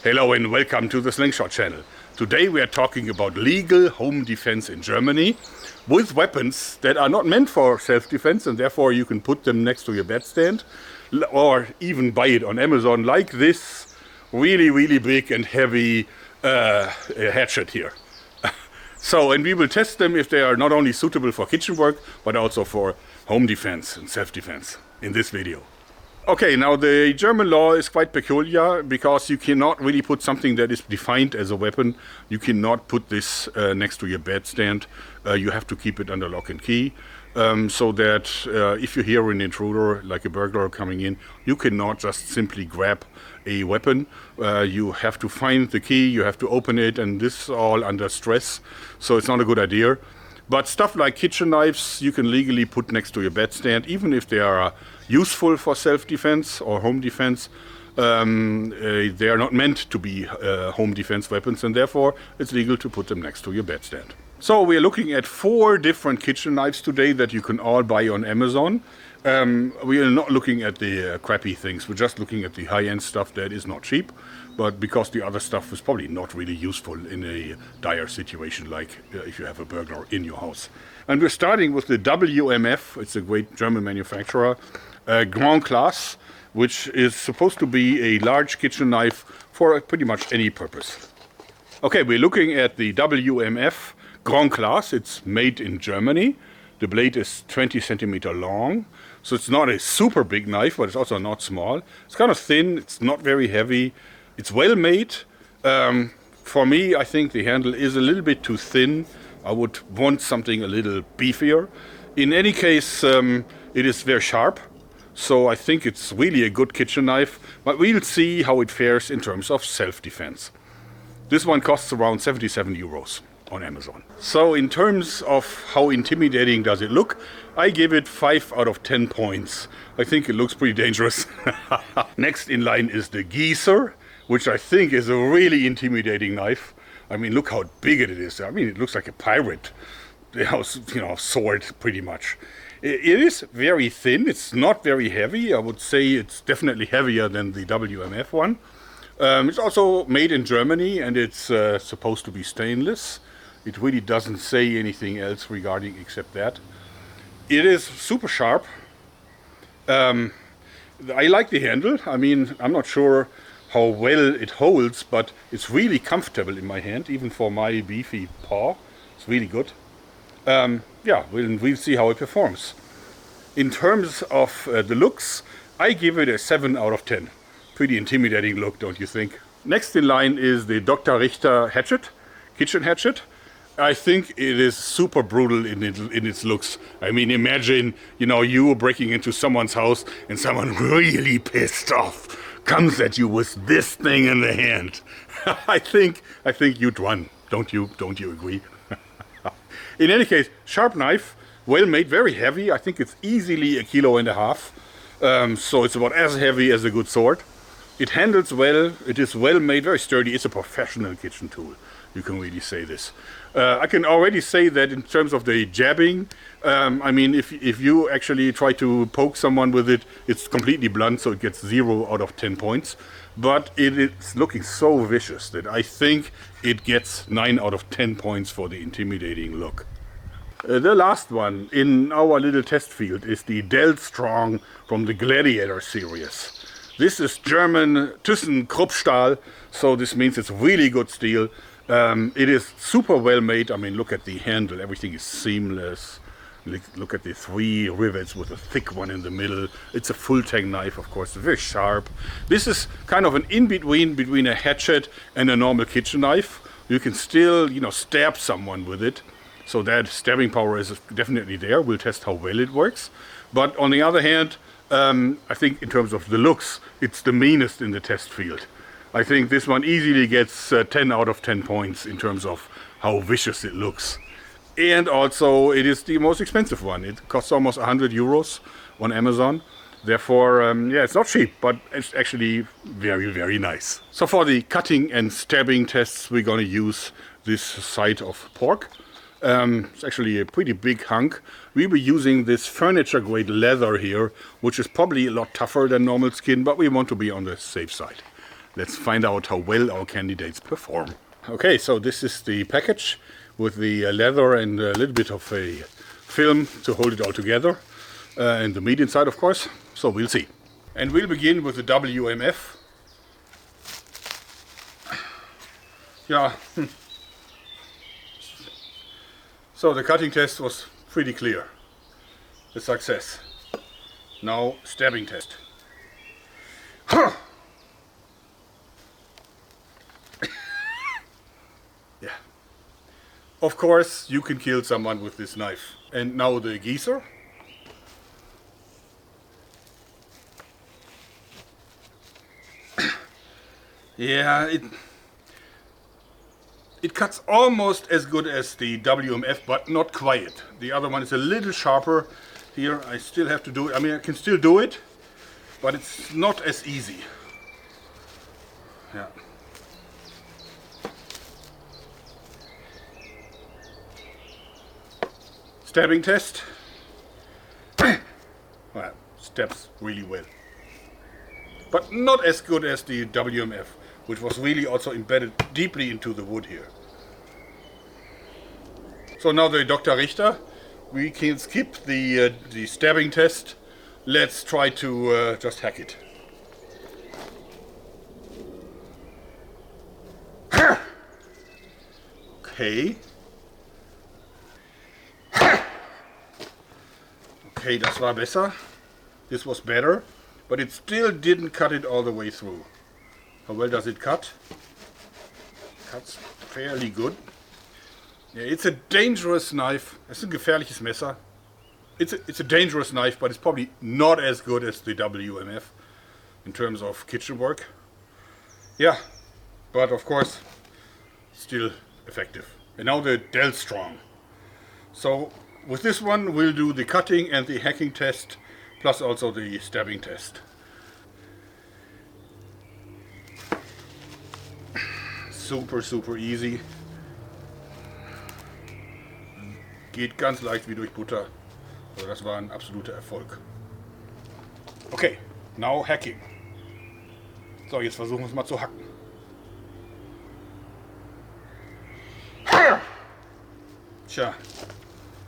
Hello and welcome to the Slingshot channel. Today we are talking about legal home defense in Germany with weapons that are not meant for self-defense and therefore you can put them next to your bedstand or even buy it on Amazon, like this really big and heavy hatchet here. And we will test them if they are not only suitable for kitchen work but also for home defense and self-defense in this video. Okay, now the German law is quite peculiar because you cannot really put something that is defined as a weapon. You cannot put this next to your bedstand. You have to keep it under lock and key so that if you hear an intruder, like a burglar coming in, you cannot just simply grab a weapon. You have to find the key, you have to open it, and this is all under stress, so it's not a good idea. But stuff like kitchen knives you can legally put next to your bedstand, even if they are useful for self-defense or home defense. They are not meant to be home defense weapons, and therefore it's legal to put them next to your bedstand. So we are looking at 4 different kitchen knives today that you can all buy on Amazon. We are not looking at the crappy things, we're just looking at the high-end stuff that is not cheap, but because the other stuff is probably not really useful in a dire situation like if you have a burglar in your house. And we're starting with the WMF, it's a great German manufacturer, Grand Class, which is supposed to be a large kitchen knife for pretty much any purpose. Okay, we're looking at the WMF Grand Class. It's made in Germany. The blade is 20 centimeter long, so it's not a super big knife, but it's also not small. It's kind of thin, it's not very heavy, it's well made. For me, I think the handle is a little bit too thin. I would want something a little beefier. In any case, it is very sharp, so I think it's really a good kitchen knife, but we'll see how it fares in terms of self-defense. This one costs around 77 euros on Amazon. So in terms of how intimidating does it look, I give it 5 out of 10 points. I think it looks pretty dangerous. Next in line is the Gießer, which I think is a really intimidating knife. I mean, look how big it is. I mean, it looks like a pirate, sword pretty much. It is very thin, it's not very heavy. I would say it's definitely heavier than the WMF one. It's also made in Germany and it's supposed to be stainless. It really doesn't say anything else regarding except that. It is super sharp. I like the handle. I mean, I'm not sure how well it holds, but it's really comfortable in my hand, even for my beefy paw. It's really good. We'll see how it performs. In terms of the looks, I give it a 7 out of 10. Pretty intimidating look, don't you think? Next in line is the Dr. Richter hatchet, kitchen hatchet. I think it is super brutal in its looks. I mean, imagine, you breaking into someone's house and someone really pissed off comes at you with this thing in the hand. I think you'd run. Don't you agree? In any case, sharp knife, well made, very heavy. I think it's easily 1.5 kilos. So it's about as heavy as a good sword. It handles well, it is well made, very sturdy. It's a professional kitchen tool. You can really say this. I can already say that in terms of the jabbing, I mean, if you actually try to poke someone with it, it's completely blunt, so it gets 0 out of 10 points. But it is looking so vicious that I think it gets 9 out of 10 points for the intimidating look. The last one in our little test field is the Delstrong from the Gladiator series. This is German ThyssenKruppstahl, so this means it's really good steel. It is super well made. I mean, look at the handle, everything is seamless. Look at the 3 rivets with a thick one in the middle. It's a full tang knife, of course, very sharp. This is kind of an in-between a hatchet and a normal kitchen knife. You can still, stab someone with it. So that stabbing power is definitely there. We'll test how well it works. But on the other hand, I think in terms of the looks, it's the meanest in the test field. I think this one easily gets 10 out of 10 points in terms of how vicious it looks. And also it is the most expensive one. It costs almost 100 euros on Amazon. Therefore, it's not cheap, but it's actually very nice. So for the cutting and stabbing tests, we're going to use this side of pork. It's actually a pretty big hunk. We'll be using this furniture grade leather here, which is probably a lot tougher than normal skin, but we want to be on the safe side. let's find out how well our candidates perform. Okay, so this is the package with the leather and a little bit of a film to hold it all together, and the meat inside, of course. So we'll see. And we'll begin with the WMF. Yeah. So the cutting test was pretty clear. A success. Now stabbing test. Yeah. Of course you can kill someone with this knife. And now the geezer. Yeah, it cuts almost as good as the WMF, but not quite. The other one is a little sharper. Here I still have to do it. I mean, I can still do it, but it's not as easy. Yeah. Stabbing test. Well, stabs really well. But not as good as the WMF, which was really also embedded deeply into the wood here. So now the Dr. Richter, we can skip the stabbing test. Let's try to just hack it. Okay. Okay, das war besser. This was better, but it still didn't cut it all the way through. How well does it cut? Cuts fairly good. Yeah, it's a dangerous knife. Es ist ein gefährliches Messer. It's a dangerous knife, but it's probably not as good as the WMF in terms of kitchen work. Yeah, but of course, still effective. And now the Del Strong. So with this one, we'll do the cutting and the hacking test, plus also the stabbing test. Super, super easy. Geht ganz leicht wie durch Butter. Also das war ein absoluter Erfolg. Okay, now hacking. So, jetzt versuchen wir es mal zu hacken. Tja.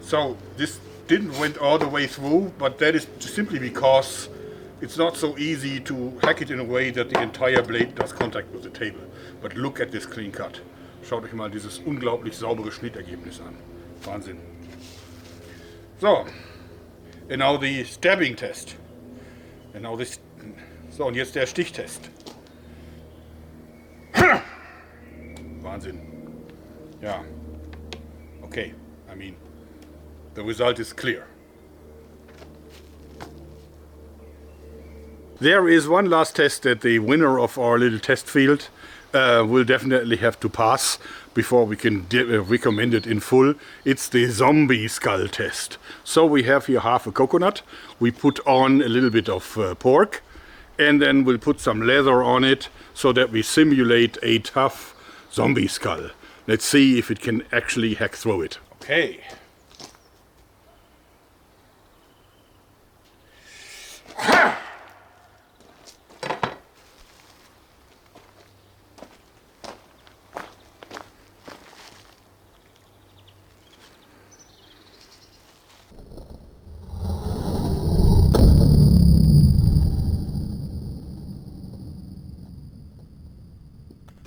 So, this didn't went all the way through, but that is simply because it's not so easy to hack it in a way that the entire blade does contact with the table. But look at this clean cut. Schaut euch mal dieses unglaublich saubere Schnittergebnis an. Wahnsinn. So, and now the stabbing test. And now this. So, und jetzt der Stichtest. Wahnsinn. Ja. Okay, I mean, the result is clear. There is one last test that the winner of our little test field will definitely have to pass before we can recommend it in full. It's the zombie skull test. So we have here half a coconut. We put on a little bit of pork, and then we'll put some leather on it so that we simulate a tough zombie skull. Let's see if it can actually hack through it. Okay.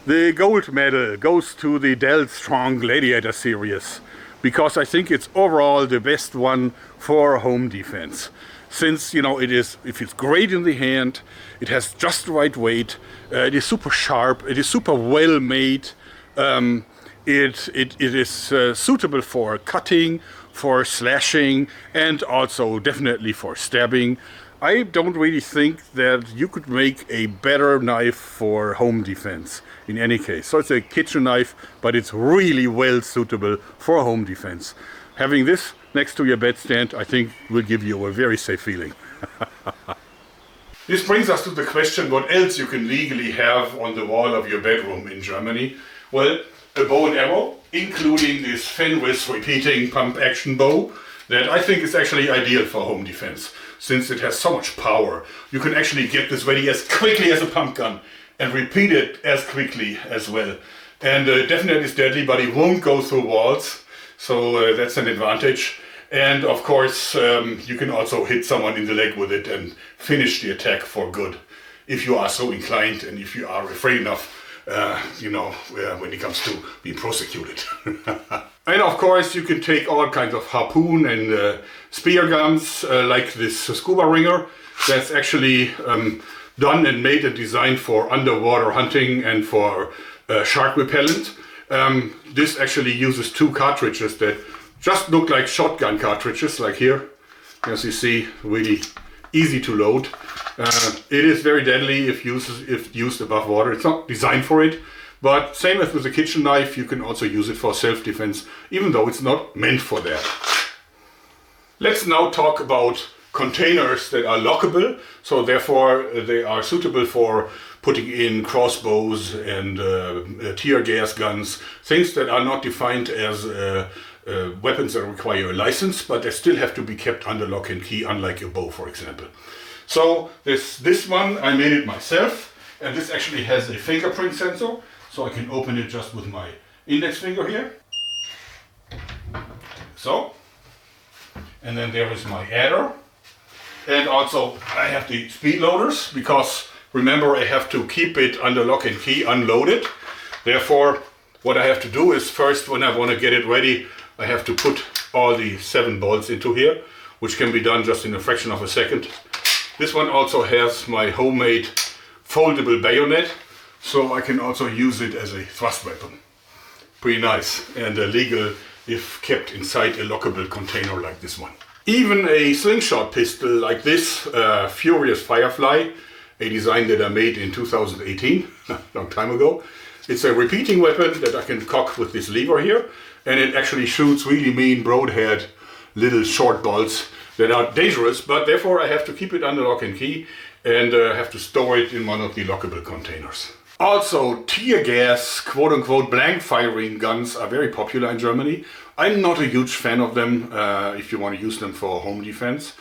The gold medal goes to the Del Strong Gladiator series because I think it's overall the best one for home defense. Since, you know, if it's great in the hand, it has just the right weight, it is super sharp, it is super well made, it is suitable for cutting, for slashing, and also definitely for stabbing. I don't really think that you could make a better knife for home defense in any case. So it's a kitchen knife, but it's really well suitable for home defense. Having this next to your bedstand, I think, will give you a very safe feeling. This brings us to the question what else you can legally have on the wall of your bedroom in Germany. Well, a bow and arrow, including this Fenris repeating pump action bow that I think is actually ideal for home defense, since it has so much power. You can actually get this ready as quickly as a pump gun, and repeat it as quickly as well. And definitely it's deadly, but it won't go through walls, so that's an advantage. And of course, you can also hit someone in the leg with it and finish the attack for good, if you are so inclined and if you are afraid enough, when it comes to being prosecuted. And of course, you can take all kinds of harpoon and spear guns, like this Scuba Ringer. That's actually done and made and designed for underwater hunting and for shark repellent. This actually uses 2 cartridges that just look like shotgun cartridges, like here. As you see, really easy to load. It is very deadly if used above water. It's not designed for it, but same as with a kitchen knife, you can also use it for self-defense, even though it's not meant for that. Let's now talk about containers that are lockable, so therefore they are suitable for putting in crossbows and tear gas guns, things that are not defined as weapons that require a license, but they still have to be kept under lock and key, unlike a bow, for example. So this one, I made it myself, and this actually has a fingerprint sensor, so I can open it just with my index finger here. So, and then there is my adder, and also I have the speed loaders, because remember, I have to keep it under lock and key unloaded. Therefore, what I have to do is first, when I want to get it ready, I have to put all the 7 bolts into here, which can be done just in a fraction of a second. This one also has my homemade foldable bayonet, so I can also use it as a thrust weapon. Pretty nice and legal if kept inside a lockable container like this one. Even a slingshot pistol like this, Furious Firefly, a design that I made in 2018, a long time ago. It's a repeating weapon that I can cock with this lever here, and it actually shoots really mean broadhead little short bolts that are dangerous, but therefore I have to keep it under lock and key and have to store it in one of the lockable containers. Also, tear gas, quote-unquote blank firing guns are very popular in Germany. I'm not a huge fan of them if you want to use them for home defense,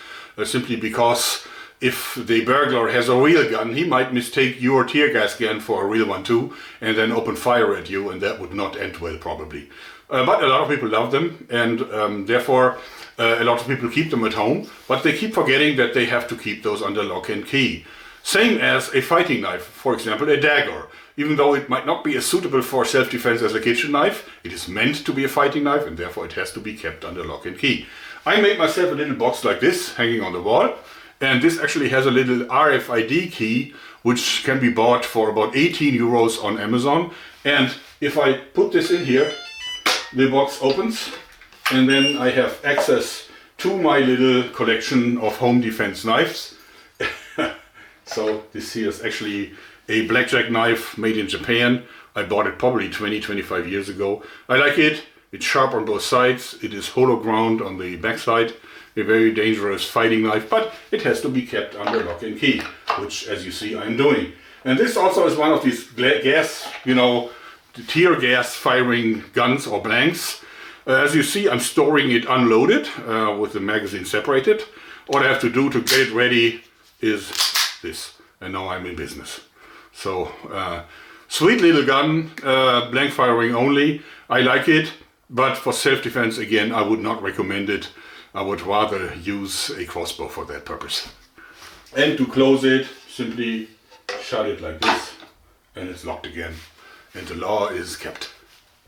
simply because if the burglar has a real gun, he might mistake your tear gas gun for a real one too, and then open fire at you, and that would not end well probably. But a lot of people love them, and therefore a lot of people keep them at home, but they keep forgetting that they have to keep those under lock and key. Same as a fighting knife, for example a dagger. Even though it might not be as suitable for self-defense as a kitchen knife, it is meant to be a fighting knife, and therefore it has to be kept under lock and key. I made myself a little box like this, hanging on the wall, and this actually has a little RFID key, which can be bought for about 18 euros on Amazon. And if I put this in here, the box opens, and then I have access to my little collection of home defense knives. So this here is actually a blackjack knife made in Japan. I bought it probably 20-25 years ago. I like it. It's sharp on both sides. It is hollow ground on the backside. A very dangerous fighting knife, but it has to be kept under lock and key, which, as you see, I'm doing. And this also is one of these gas, tear gas firing guns or blanks. As you see, I'm storing it unloaded with the magazine separated. What I have to do to get it ready is this, and now I'm in business. So, sweet little gun, blank firing only. I like it, but for self-defense, again, I would not recommend it. I would rather use a crossbow for that purpose. And to close it, simply shut it like this, and it's locked again, and the law is kept.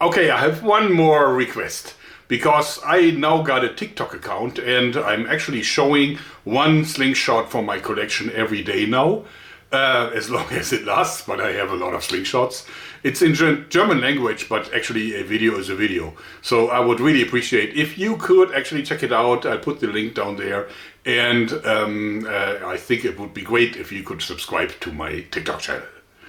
Okay, I have one more request, because I now got a TikTok account, and I'm actually showing one slingshot from my collection every day now. As long as it lasts, but I have a lot of slingshots. It's in German language, but actually a video is a video. So I would really appreciate if you could actually check it out. I'll put the link down there. And I think it would be great if you could subscribe to my TikTok channel.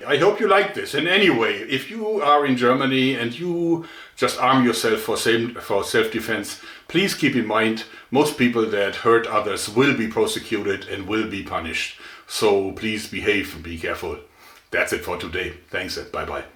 I hope you like this. And anyway, if you are in Germany and you just arm yourself for self-defense, please keep in mind, most people that hurt others will be prosecuted and will be punished. So please behave and be careful. That's it for today. Thanks and bye-bye.